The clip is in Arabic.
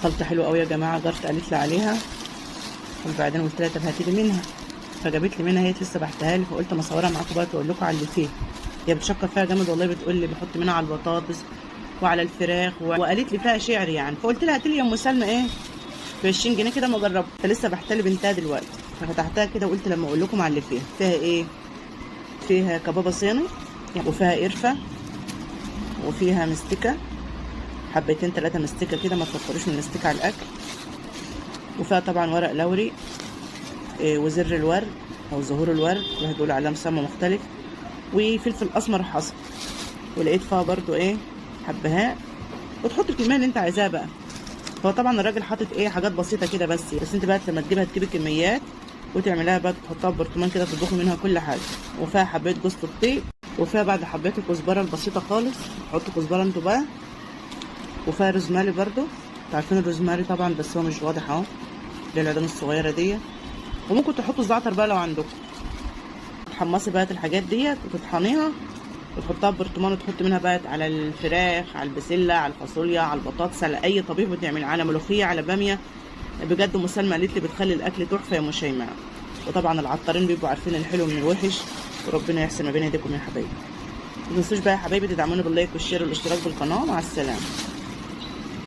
خلطه حلوه قوي يا جماعه. جارتي قالت لي عليها، وبعدين قلت لها طب هاتي لي منها، فجابت لي منها. هي لسه بعتها لي، فقلت ما اصورها معاكم بقى تقول لكم على اللي فيها. هي بتشكر فيها جامد والله، بتقول لي بحط منها على البطاطس وعلى الفراخ وقالت لي فيها شعر يعني. فقلت لها هاتي لي يا ام سلمى ايه ب 20 جنيه كده ما اجربها. فلسه بحتل بنتها دلوقتي، ففتحتها كده وقلت لما اقول لكم على اللي فيها. فيها ايه؟ فيها كبابه صيني، وفيها قرفه، وفيها مستكه حبتين 3 مستكه كده، ما تكتروش من المستكه على الاكل. وفيها طبعا ورق لوري وزر الورد او زهور الورد، واحد بيقول عليها مسمى مختلف، وفلفل اسمر حصى. ولقيت فيها برضو ايه حبهان، وتحط الكميه اللي انت عايزاها بقى. هو طبعا الراجل حاطط ايه حاجات بسيطه كده بس انت بقى لما تجيبها تجيبي كميات وتعملها بقى، تحطها في برطمان كده تطبخي منها كل حاجه. وفيها حبايه جوز الطيب، وفيها بعد حبايه الكزبره البسيطه خالص، حطوا كزبره انتوا بقى. وفيها روزماري برضو، انتوا عارفين الروزماري طبعا بس هو مش واضح اهو، اللي العيدان الصغيره دي. وممكن تحطوا الزعتر بقى لو عندكم. تحمصي بقى الحاجات ديت وتطحنيها وتحطها في برطمان، وتحط منها بقى على الفراخ، على البسله، على الفاصوليا، على البطاطس، على اي طبيخ بتعمل، على ملوخيه، على باميه. بجد ام سلمى قالت لي بتخلي الاكل تحفه يا ام شيماء. وطبعا العطارين بيبقوا عارفين الحلو من الوحش، وربنا يحسن ما بين ايديكم يا حبايبي. ما تنسوش بقى يا حبايبي تدعموني باللايك والشير والاشتراك بالقناه. مع السلامه.